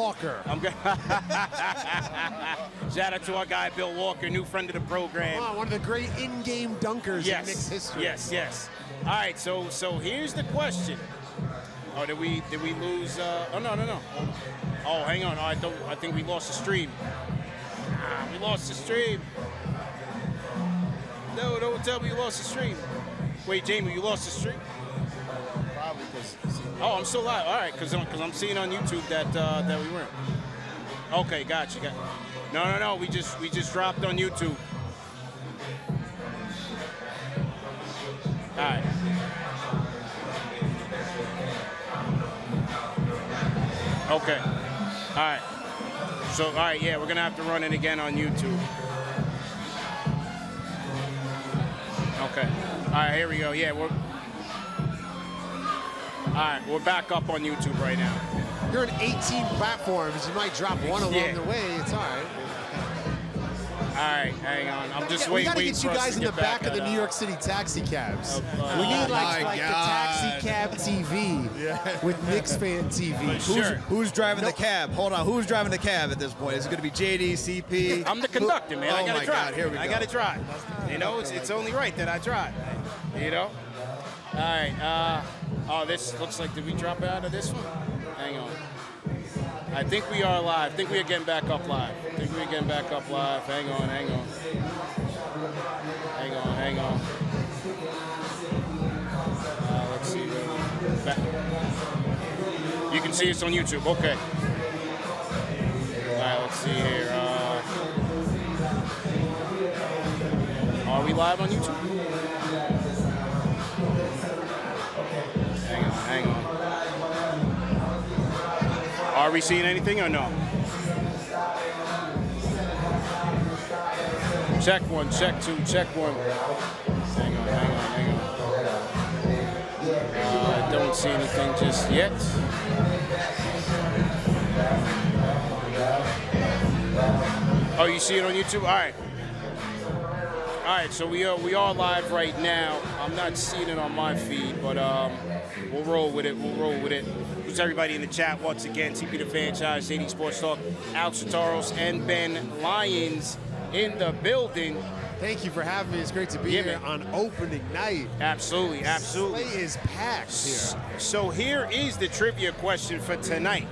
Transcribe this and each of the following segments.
Walker. I'm good. Shout out to our guy Bill Walker, new friend of the program. One of the great in-game dunkers in Knicks history. Yes, yes. All right, so here's the question. Oh, did we lose? Oh no. Oh, hang on. I think we lost the stream. We lost the stream. No, don't tell me you lost the stream. Wait, Jamie, you lost the stream? Probably because. Oh, I'm still live. All right, because I'm seeing on YouTube that we weren't. Okay, gotcha. No. We just dropped on YouTube. All right. Okay. All right. So, all right, yeah, we're gonna have to run it again on YouTube. Okay. All right, here we go. Yeah, all right, we're back up on YouTube right now. You're on 18 platforms. You might drop one along the way. It's all right. All right, hang on. I'm just we waiting. got to get you guys in the back of the New York City taxi cabs. We need like the taxi cab TV with KnicksFanTV. Who's driving the cab? Hold on. Who's driving the cab at this point? Is it going to be JD, CP? I'm the conductor, man. I got to drive. God, here we go. I got to drive. You know, it's only right that I drive. You know? All right. Oh, this looks like, did we drop out of this one? Hang on. I think we are live. I think we are getting back up live. Hang on. Let's see. You can see us on YouTube. Okay. All right, let's see here. Are we live on YouTube? Hang on. Are we seeing anything or no? Check one, check two, check one. Hang on. I don't see anything just yet. Oh, you see it on YouTube? All right, so we are live right now. I'm not seeing it on my feed, but we'll roll with it. Who's everybody in the chat once again? TP the Franchise, 80 Sports Talk, Alex Sotaros and Ben Lyons in the building. Thank you for having me. It's great to be here on opening night. Absolutely. The slate is packed here. So here is the trivia question for tonight.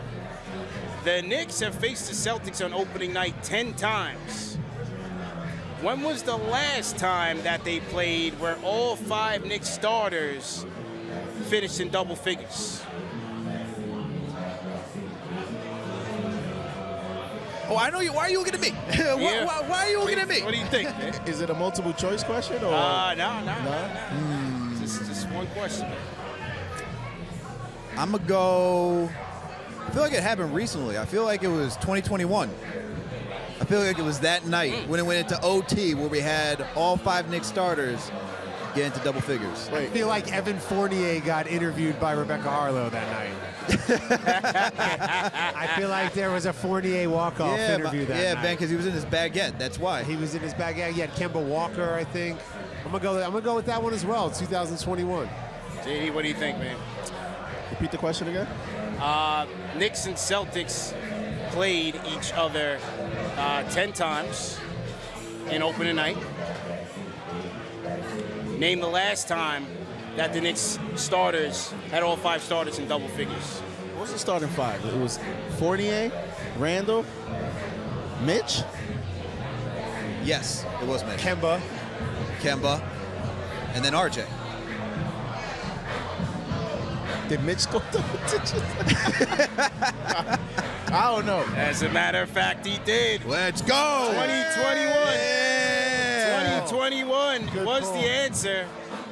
The Knicks have faced the Celtics on opening night 10 times. When was the last time that they played where all 5 Knicks starters finished in double figures? Oh, I know you. Why are you looking at me? Why are you looking at me? What do you think, man? Is it a multiple choice question or? No. Just one question. I'm gonna go. I feel like it happened recently. I feel like it was 2021. I feel like it was that night when it went into OT where we had all 5 Knicks starters get into double figures. I feel like Evan Fournier got interviewed by Rebecca Harlow that night. I feel like there was a Fournier walk-off interview that night. Yeah, Ben, because he was in his baguette. That's why. He was in his baguette. He had Kemba Walker, I think. I'm gonna go with that one as well. 2021. JD, what do you think, man? Repeat the question again. Knicks and Celtics played each other 10 times in opening night. Name the last time that the Knicks starters had all 5 starters in double figures. What was the starting 5? It was Fournier, Randle, Mitch. Yes, it was Mitch. Kemba, and then RJ. Did Mitch score double digits? I don't know. As a matter of fact, he did. Let's go. 2021. Yeah. 2021 was the answer.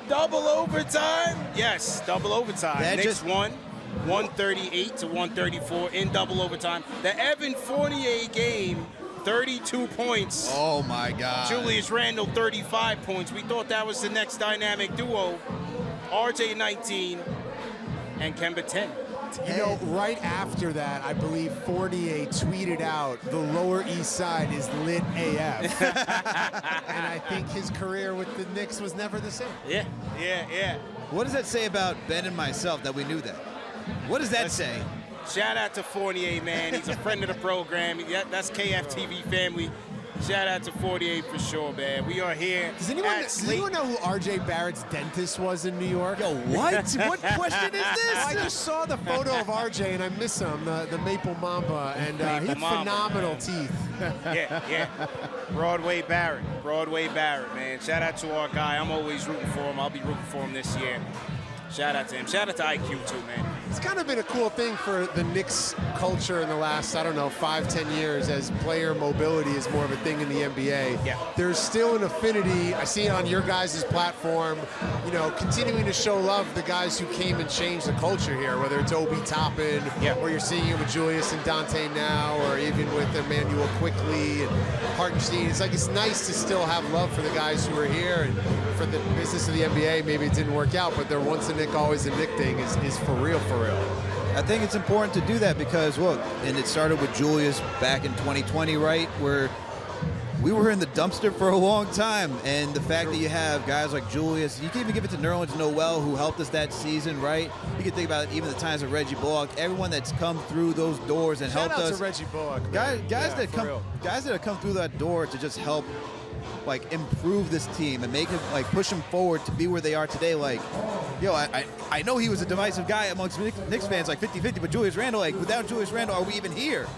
Double overtime? Yes, double overtime. That Knicks won 138 to 134 in double overtime. The Evan Fournier game, 32 points. Oh, my God. Julius Randle, 35 points. We thought that was the next dynamic duo. RJ, 19, and Kemba, 10. You know, right after that, I believe Fournier tweeted out, "The Lower East Side is lit AF." And I think his career with the Knicks was never the same. Yeah. What does that say about Ben and myself that we knew that? What does that say? Shout out to Fournier, man. He's a friend of the program. Yeah, that's KFTV family. Shout out to 48 for sure, man. We are here. Does anyone know who R.J. Barrett's dentist was in New York? Yo, what? What question is this? I just saw the photo of R.J. and I miss him, the Maple Mamba, and he had phenomenal teeth. Yeah. Broadway Barrett, man. Shout out to our guy. I'm always rooting for him. I'll be rooting for him this year. Shout out to him. Shout out to IQ too, man. It's kind of been a cool thing for the Knicks culture in the last, 5-10 years as player mobility is more of a thing in the NBA. Yeah. There's still an affinity. I see it on your guys' platform, continuing to show love the guys who came and changed the culture here, whether it's Obi Toppin, or you're seeing it with Julius and Dante now, or even with Emmanuel Quickly and Hartenstein. It's nice to still have love for the guys who are here and for the business of the NBA. Maybe it didn't work out, but they're once a Knick, always a Knick thing is for real. I think it's important to do that because, look, and it started with Julius back in 2020, right, where we were in the dumpster for a long time, and the fact that you have guys like Julius, you can even give it to Nerlens Noel, who helped us that season, right? You can think about even the times of Reggie Bullock, everyone that's come through those doors and helped us. Shout out to Reggie Bullock. Guys that have come through that door to just help improve this team and make it push them forward to be where they are today. I know he was a divisive guy amongst Knicks fans, 50-50, but Julius Randle, without Julius Randle, are we even here?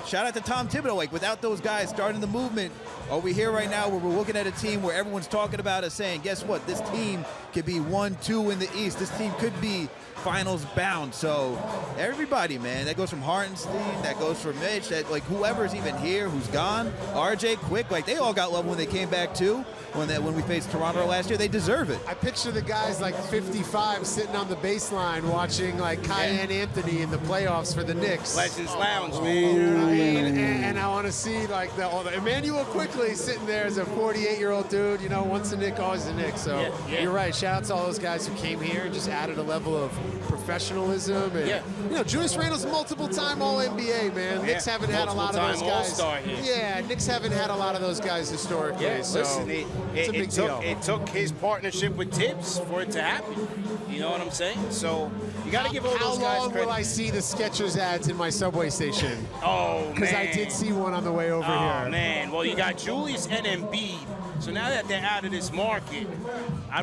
Shout out to Tom Thibodeau, without those guys starting the movement, are we here right now where we're looking at a team where everyone's talking about us saying, guess what, this team could be 1-2 in the East, this team could be finals bound. So everybody, man, that goes from Hartenstein, that goes from Mitch, that whoever's even here, who's gone, RJ, Quick, they all got love when they came back too. When we faced Toronto last year, they deserve it. I picture the guys 55 sitting on the baseline watching Kyan Anthony in the playoffs for the Knicks. Legends Lounge, man. You know what I mean? And I want to see the Emmanuel Quickly sitting there as a 48-year-old dude. Once a Knick, always a Knick. So you're right. Shout out to all those guys who came here and just added a level of professionalism. And Julius Randle's multiple-time All-NBA, man. Knicks haven't had a lot of those guys. All-star here. Yeah, Knicks haven't had a lot of those guys historically. Yeah, so listen, it took his partnership with Thibs for it to happen. You know what I'm saying? So you got to give all those guys credit. How long will I see the Skechers ads in my subway station? Oh, man. Because I did see one on the way over here. Oh, man. Well, you got Julius and Embiid. So now that they're out of this market,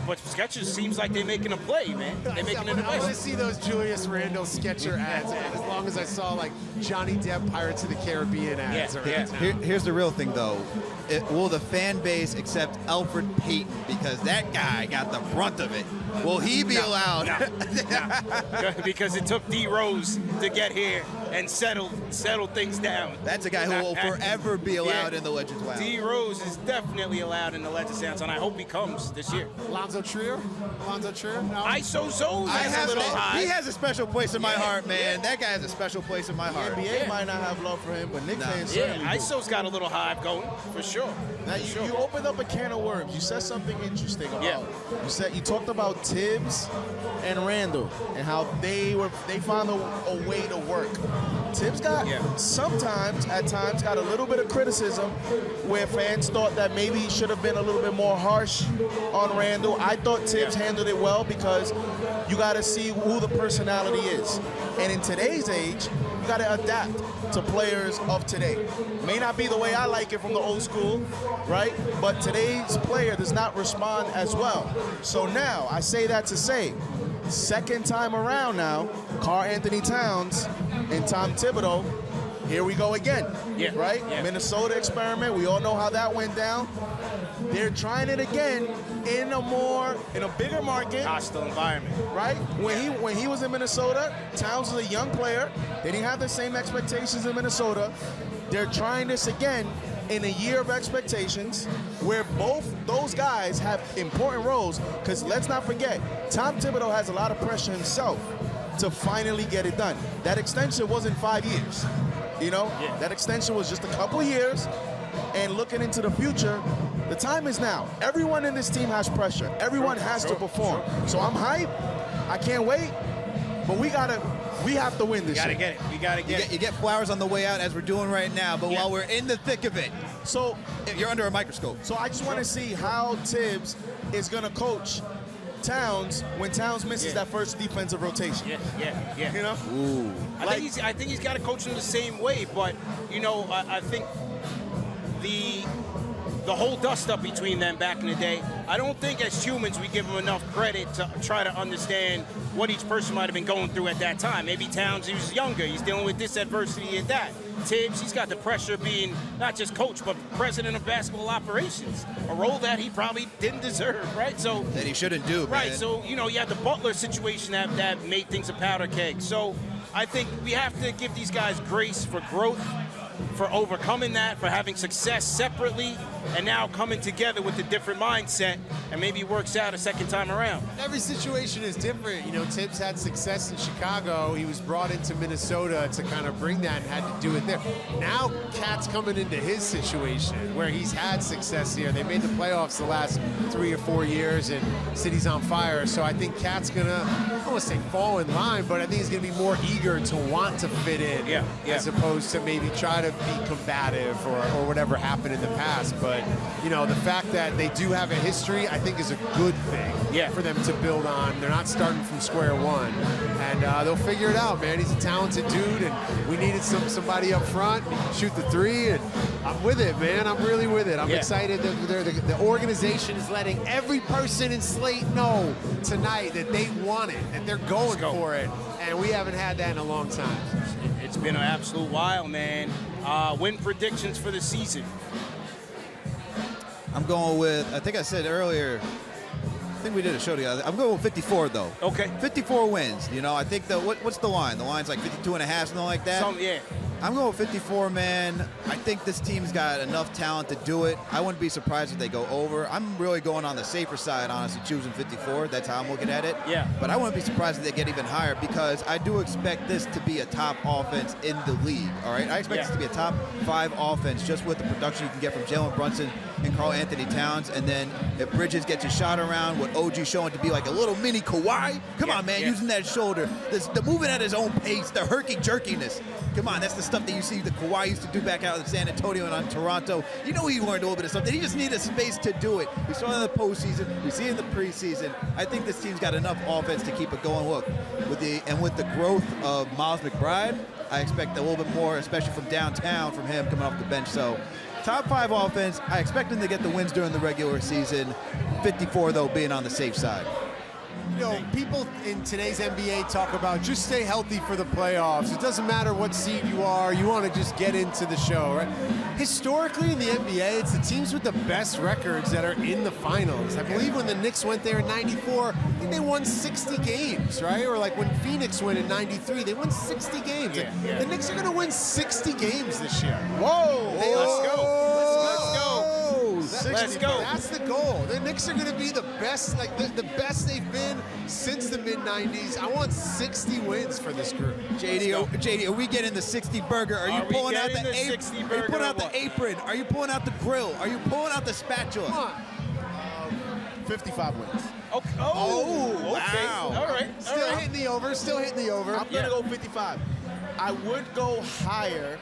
but Skechers seems like they're making a play, man. They're making an I want to investment. see those Julius Randle Skecher ads, as long as I saw Johnny Depp Pirates of the Caribbean ads. Here's the real thing, though. Will the fan base accept Alfred Payton because that guy got the brunt of it? Will he be allowed? No. Because it took D Rose to get here and settle things down. That's a guy who will forever be allowed in the Legends Lounge. D Rose is definitely allowed in the Legends Lounge, and I hope he comes this year. Lonzo Trier? No? ISO Zones has a little high. He has a special place in my heart, man. That guy has a special place in my heart. The NBA might not have love for him, but Knicks fans certainly do. ISO's got a little hive going, for sure. Now, you opened up a can of worms. You said something interesting about you talked about Thibs and Randle and how they found a way to work. Thibs got at times got a little bit of criticism where fans thought that maybe he should have been a little bit more harsh on Randle. I thought Thibs handled it well because you got to see who the personality is. And in today's age, you got to adapt to players of today. May not be the way I like it from the old school, right? But today's player does not respond as well. So now, I say that to say, second time around now, Karl-Anthony Towns and Tom Thibodeau, here we go again, right? Minnesota experiment, we all know how that went down. They're trying it again in a bigger market. Hostile environment. Right? When he was in Minnesota, Towns was a young player. They didn't have the same expectations in Minnesota. They're trying this again in a year of expectations where both those guys have important roles, because let's not forget, Tom Thibodeau has a lot of pressure himself to finally get it done. That extension wasn't 5 years. That extension was just a couple of years, and looking into the future, the time is now. Everyone in this team has pressure. Everyone has to perform. So I'm hyped. I can't wait. But we have to win this year. You gotta get it. You get flowers on the way out, as we're doing right now, but while we're in the thick of it, so you're under a microscope. So I just want to see how Thibs is going to coach Towns when Towns misses that first defensive rotation. Yeah. You know? Ooh. I think he's got to coach him the same way, but you know, I think the whole dust-up between them back in the day, I don't think as humans we give them enough credit to try to understand what each person might have been going through at that time. Maybe Towns, he was younger. He's dealing with this adversity and that. Tibbs, he's got the pressure of being not just coach, but president of basketball operations, a role that he probably didn't deserve, right? So That he shouldn't do, right, man. so, you know, you had the Butler situation that made things a powder keg. So I think we have to give these guys grace for growth, for overcoming that, for having success separately, and now coming together with a different mindset, and maybe it works out a second time around. Every situation is different. You know, Thibs had success in Chicago. He was brought into Minnesota to kind of bring that and had to do it there. Now, Cat's coming into his situation where he's had success here. They made the playoffs the last 3 or 4 years, and City's on fire. So I think Cat's going to, I don't want to say fall in line, but I think he's going to be more eager to want to fit in as opposed to maybe try to be combative or whatever happened in the past. But, you know, the fact that they do have a history, I think is a good thing for them to build on. They're not starting from square one. And they'll figure it out, man. He's a talented dude, and we needed somebody up front. He can shoot the three, and I'm with it, man. I'm really with it. I'm excited that the organization is letting every person in Slate know tonight that they want it, that they're going for it. And we haven't had that in a long time. It's been an absolute while, man. Win predictions for the season. I'm going with, I think I said earlier, I think we did a show together. I'm going with 54, though. Okay. 54 wins. You know, I think what's the line? The line's like 52 and a half, something like that? I'm going with 54, man. I think this team's got enough talent to do it. I wouldn't be surprised if they go over. I'm really going on the safer side, honestly, choosing 54. That's how I'm looking at it. Yeah. But I wouldn't be surprised if they get even higher because I do expect this to be a top offense in the league, all right? I expect this to be a top 5 offense just with the production you can get from Jalen Brunson and Karl Anthony Towns. And then if Bridges gets his shot around, what OG showing to be like a little mini Kawhi. Come on, man, using that shoulder. The moving at his own pace, the herky-jerkiness. Come on, that's the stuff that you see that Kawhi used to do back out in San Antonio and on Toronto. You know he learned a little bit of something. He just needed space to do it. We saw it in the postseason. We see it in the preseason. I think this team's got enough offense to keep it going. Look, with the growth of Miles McBride, I expect a little bit more, especially from downtown, from him coming off the bench. So top 5 offense. I expect them to get the wins during the regular season. 54, though, being on the safe side. You know, people in today's NBA talk about just stay healthy for the playoffs. It doesn't matter what seed you are. You want to just get into the show, right? Historically in the NBA, it's the teams with the best records that are in the finals. I believe when the Knicks went there in '94, I think they won 60 games, right? Or like when Phoenix went in '93, they won 60 games. The Knicks are going to win 60 games this year. Whoa! Hey, let's go. Let's go. That's the goal. The Knicks are going to be the best, like the best they've been since the mid-'90s. I want 60 wins for this group. JD, are we getting the 60 burger? Are you pulling out the apron? Are you pulling out the apron? Are you pulling out the grill? Are you pulling out the spatula? Come on. 55 wins. Okay. Oh, okay. Wow. All right. Still hitting the over. Still hitting the over. I'm going to go 55. I would go higher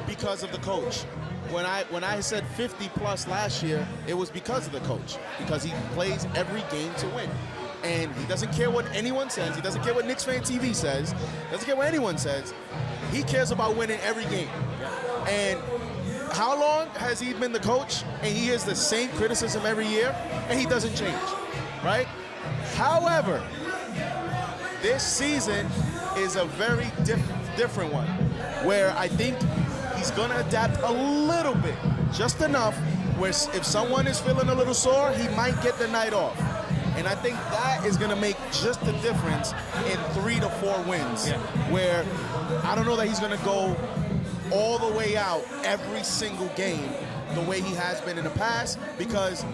because of the coach. When I said 50 plus last year, it was because of the coach, because he plays every game to win. And he doesn't care what anyone says. He doesn't care what KnicksFanTV says. Doesn't care what anyone says. He cares about winning every game. And how long has he been the coach? And he hears the same criticism every year, and he doesn't change, right? However, this season is a very different one, where I think he's going to adapt a little bit, just enough, where if someone is feeling a little sore, he might get the night off. And I think that is going to make just the difference in 3 to 4 wins, where I don't know that he's going to go all the way out every single game the way he has been in the past, because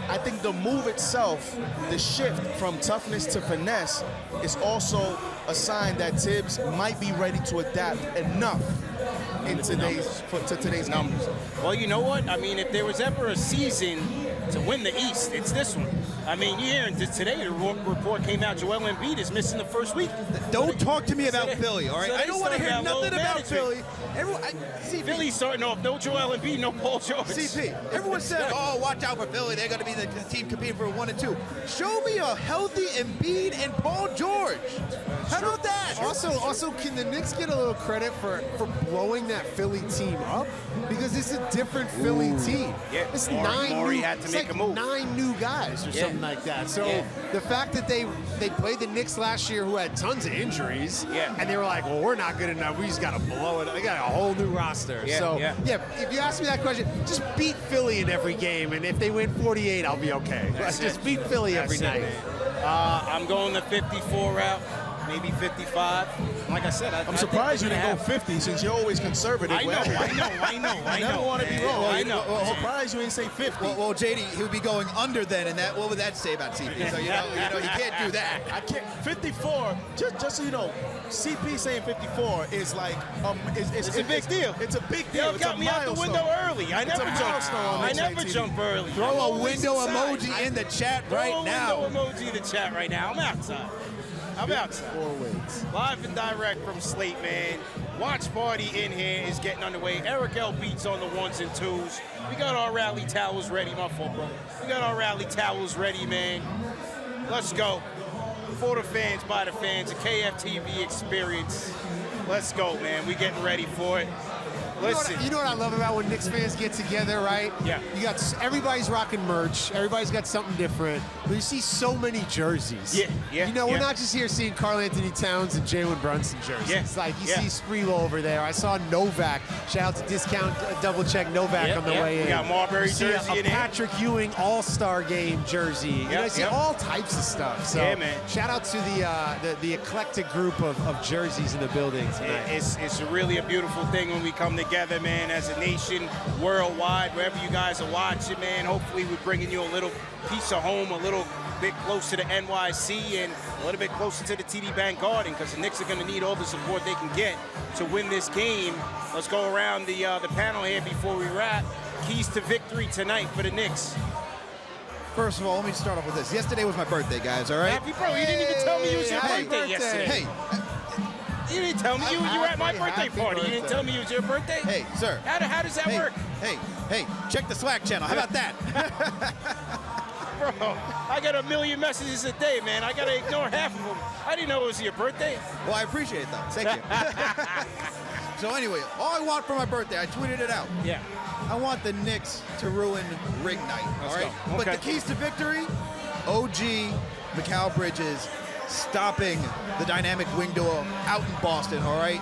I think the move itself, the shift from toughness to finesse, is also a sign that Thibs might be ready to adapt enough in today's numbers. Well, you know what? I mean, if there was ever a season to win the East, it's this one. I mean, you're hearing today, the report came out, Joel Embiid is missing the first week. Don't talk to me about Philly, all right? I don't want to hear nothing about Philly. Philly's starting off, no Joel Embiid, no Paul George. CP, everyone said, oh, watch out for Philly. They're going to be the team competing for 1 and 2. Show me a healthy Embiid and Paul George. How about that? Also, can the Knicks get a little credit for blowing that Philly team up? Because it's a different Philly team. Yeah, it's Maury had to make a move. 9 new guys or something like that. So the fact that they played the Knicks last year who had tons of injuries, and they were like, well, we're not good enough. We just got to blow it. They got a whole new roster. If you ask me that question, just beat Philly in every game, and if they win 48, I'll be okay. Just beat Philly every night. I'm going the 54 route. Maybe 55. Like I said, I'm surprised you didn't go 50 since you're always conservative. I know. I never want to be wrong. I know. I'm surprised you didn't say 50. Well, JD, he would be going under then, and what would that say about CP? So you can't do that. I can't. 54. Just so you know, CP saying 54 is like it's a big deal. It's a big deal. They got me out the window early. I never jump early. Throw a window emoji in the chat right now. Throw a window emoji in the chat right now. I'm outside. I'm outside. 4 wins. Live and direct from Slate, man. Watch party in here is getting underway. Eric L. Beats on the 1s and 2s. We got our rally towels ready, my fault, bro. We got our rally towels ready, man. Let's go. For the fans, by the fans, a KFTV experience. Let's go, man. We getting ready for it. Listen. You know what I love about when Knicks fans get together, right? Yeah. You got everybody's rocking merch. Everybody's got something different. But you see so many jerseys. Yeah. You know, we're not just here seeing Karl Anthony Towns and Jalen Brunson jerseys. Yeah. It's like you see Sprelo over there. I saw Novak. Shout out to Discount Double Check Novak on the way in. We got Marbury jersey a Patrick Ewing All-Star Game jersey. You know, I see all types of stuff. So man. Shout out to the eclectic group of jerseys in the building tonight. It's really a beautiful thing when we come together, man, as a nation, worldwide, wherever you guys are watching, man. Hopefully we're bringing you a little piece of home, a little bit closer to NYC and a little bit closer to the TD Bank Garden, because the Knicks are going to need all the support they can get to win this game. Let's go around the panel here before we wrap. Keys to victory tonight for the Knicks. First of all, let me start off with this. Yesterday was my birthday, guys, all right? Happy birthday. You didn't even tell me it was your Happy birthday yesterday. Hey. You didn't tell me you were at my birthday party. You didn't tell me it was your birthday? Hey, sir. How does that work? Hey, check the Slack channel. How about that? Bro, I get 1 million messages a day, man. I got to ignore half of them. I didn't know it was your birthday. Well, I appreciate it, though. Thank you. So anyway, all I want for my birthday, I tweeted it out. Yeah. I want the Knicks to ruin Rig Night, all right? Go. But the keys to victory, OG, Mikal Bridges, stopping the dynamic wing duo out in Boston, all right?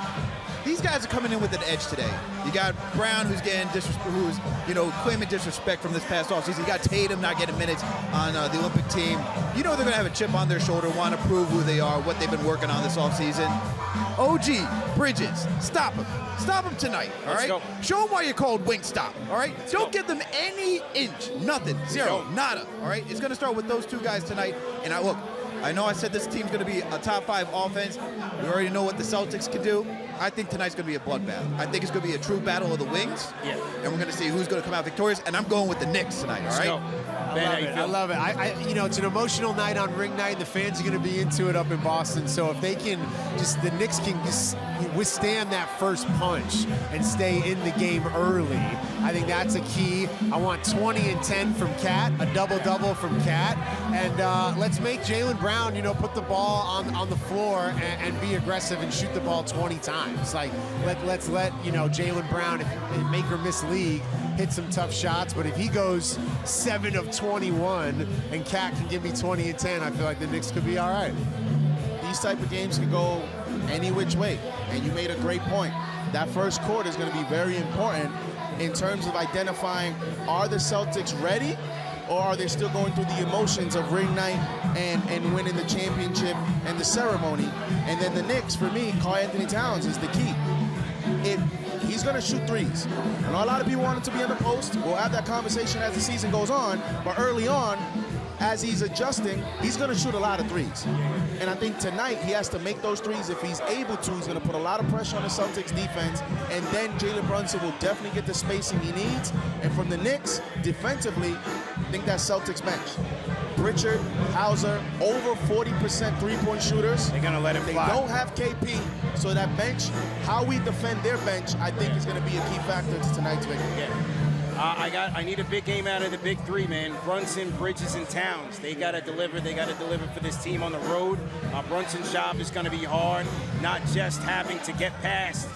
These guys are coming in with an edge today. You got Brown, who's getting claiming disrespect from this past offseason. You got Tatum not getting minutes on the Olympic team. You know they're gonna have a chip on their shoulder, want to prove who they are, what they've been working on this offseason. OG, Bridges, stop him. Stop him tonight, all right? Go. Show them why you're called Wingstop, all right? Don't give them any inch, nothing, zero, nada, all right? It's gonna start with those two guys tonight. And I know I said this team's going to be a top 5 offense. We already know what the Celtics can do. I think tonight's going to be a bloodbath. I think it's going to be a true battle of the wings. Yeah. And we're going to see who's going to come out victorious. And I'm going with the Knicks tonight, all right? I love it. It's an emotional night on Ring Night. The fans are going to be into it up in Boston. So if they can the Knicks can just withstand that first punch and stay in the game early, I think that's a key. I want 20 and 10 from Cat, a double-double from Cat. And let's make Jalen Brown, put the ball on the floor and be aggressive and shoot the ball 20 times. Like, let's let, Jalen Brown, if make or miss league, hit some tough shots. But if he goes 7 of 21 and Cat can give me 20 and 10, I feel like the Knicks could be all right. These type of games can go any which way. And you made a great point. That first quarter is going to be very important in terms of identifying, are the Celtics ready, or are they still going through the emotions of Ring Night and winning the championship and the ceremony? And then the Knicks, for me, Karl Anthony Towns is the key. He's going to shoot threes. I know a lot of people want him to be in the post. We'll have that conversation as the season goes on. But early on, as he's adjusting, he's going to shoot a lot of threes. And I think tonight he has to make those threes. If he's able to, he's going to put a lot of pressure on the Celtics defense. And then Jalen Brunson will definitely get the spacing he needs. And from the Knicks, defensively, I think that Celtics bench. Pritchard, Hauser, over 40% three-point shooters. They're gonna let it fly. They don't have KP, so that bench, how we defend their bench, I think is going to be a key factor to tonight's victory. Yeah. I need a big game out of the big three, man. Brunson, Bridges, and Towns. They got to deliver. They got to deliver for this team on the road. Brunson's job is going to be hard, not just having to get past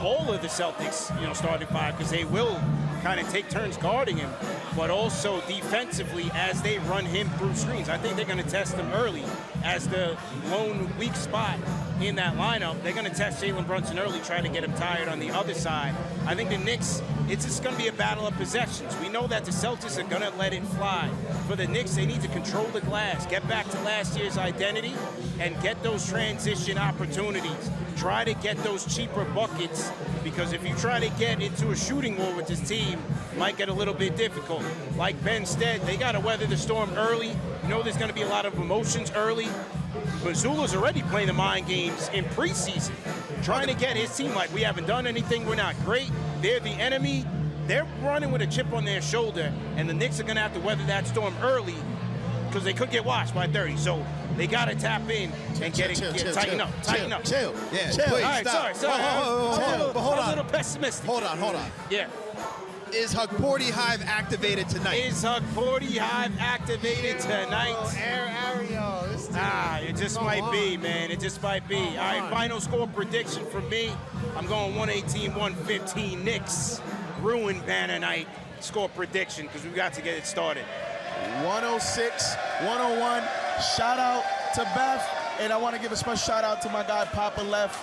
all of the Celtics, starting five, because they will kind of take turns guarding him, but also defensively as they run him through screens. I think they're going to test him early as the lone weak spot in that lineup. They're going to test Jalen Brunson early, try to get him tired on the other side. I think the Knicks, it's just going to be a battle of possessions. We know that the Celtics are going to let it fly. For the Knicks, they need to control the glass, get back to last year's identity, and get those transition opportunities. Try to get those cheaper buckets, because if you try to get into a shooting war with this team, it might get a little bit difficult. Like Ben said, they got to weather the storm early. You know there's going to be a lot of emotions early. Mazzulla's already playing the mind games in preseason, trying to get his team like, we haven't done anything, we're not great, they're the enemy. They're running with a chip on their shoulder, and the Knicks are going to have to weather that storm early because they could get washed by 30. So they got to tap in and tighten up. Chill. Yeah, Chill. please, All right, stop. sorry. Hold on. I'm a little pessimistic. Hold on. Yeah. Is Hugporty Hive activated tonight? Is Hugporty Hive activated tonight? Ario. It just might be, man. It just might be. All right, final score prediction for me. I'm going 118-115 Knicks. Ruin banner night score prediction, because we've got to get it started. 106-101. Shout out to Beth, and I want to give a special shout out to my guy Papa Left.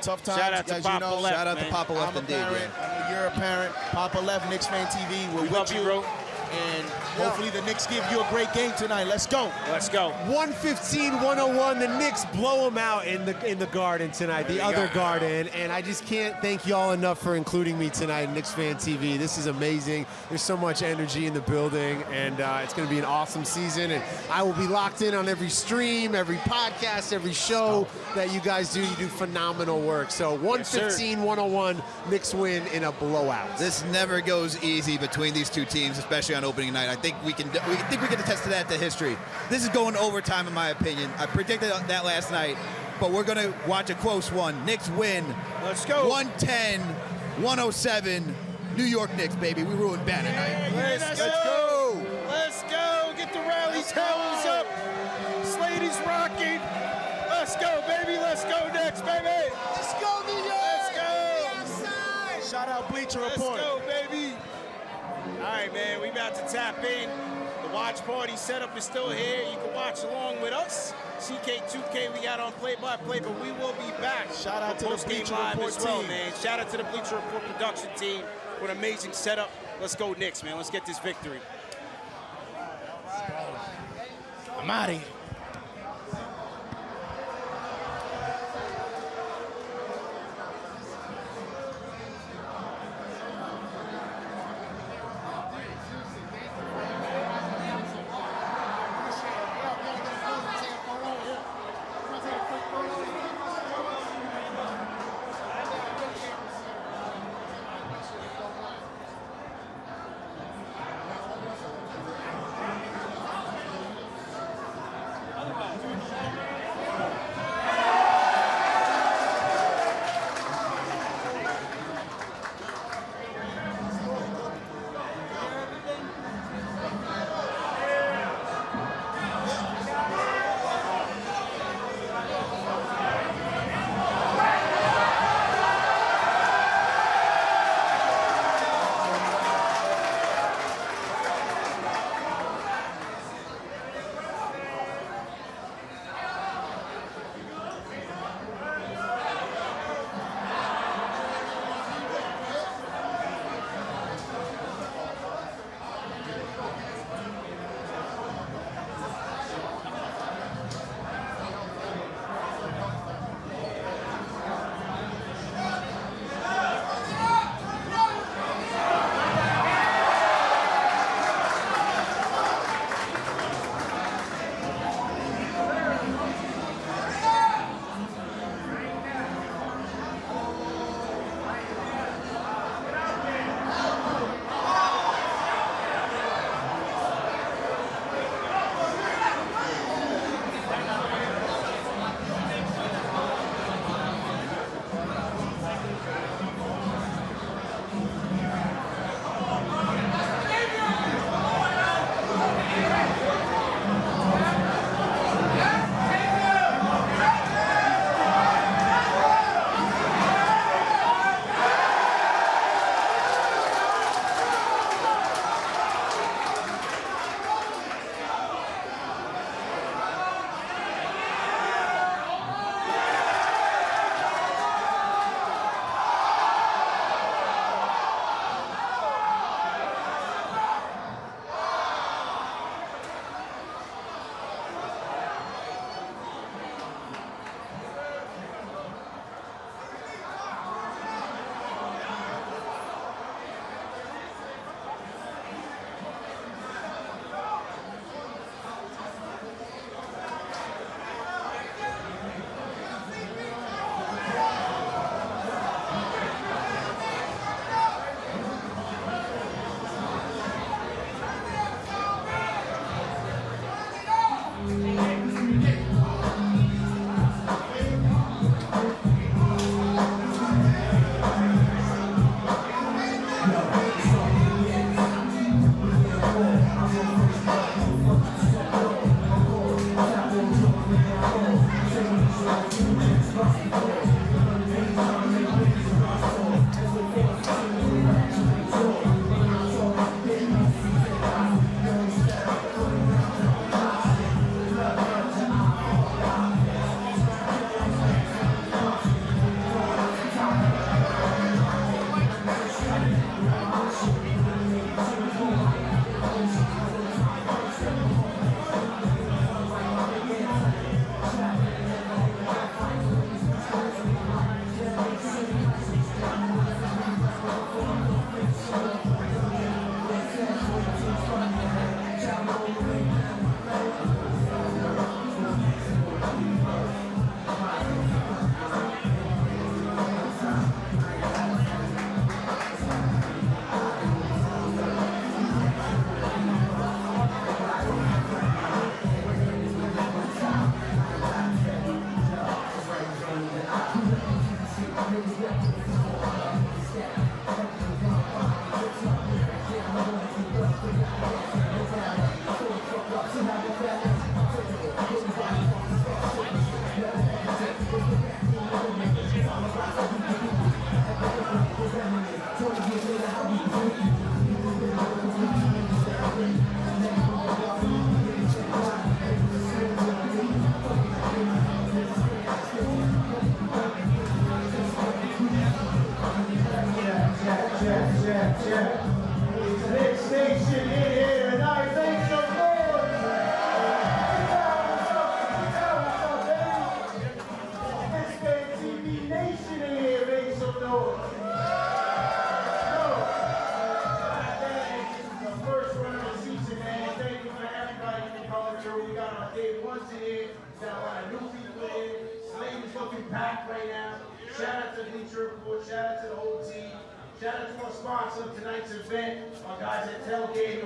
Tough times, Shout out to as Papa you know. Left, Shout out to man. Papa Left I'm a indeed. parent. You're a parent. Papa Left, KnicksFanTV. We're We love with you, you, bro. and hopefully the Knicks give you a great game tonight. Let's go. Let's go. 115-101. The Knicks blow them out in the Garden tonight, the other Garden. And I just can't thank y'all enough for including me tonight, Knicks Fan TV. This is amazing. There's so much energy in the building, and it's going to be an awesome season. And I will be locked in on every stream, every podcast, every show that you guys do. You do phenomenal work. So 115-101, Knicks win in a blowout. This never goes easy between these two teams, especially on opening night. I think we can attest to that to history. This is going overtime, in my opinion. I predicted that last night, but we're going to watch a close one. Knicks win. Let's go. 110-107. New York Knicks, baby. We ruined banner night. Let's go. Let's go. Get the rally towels up. Slady's rocking. Let's go, baby. Let's go Knicks, baby. Let's go, New York! Let's go. Shout out Bleacher Let's Report. go, baby. All right, man. We about to tap in. The watch party setup is still here. You can watch along with us. CK2K, we got on play-by-play, but we will be back. Shout out to the post-game Bleacher live Report as well, team. man. Shout out to the Bleacher Report production team for an amazing setup. Let's go Knicks, man. Let's get this victory. I'm out of here. Knicks Nation in here tonight. Make some noise. KnicksFanTV Nation in here. Make some noise. This is the first run of the season, man. Thank you for everybody for coming through. We got our day ones in here. We got a lot of new people in. Slade is looking packed right now. Shout out to Bleacher Report. Shout out to the whole team. Shout out to our sponsor of tonight's event, our guys at Tailgate.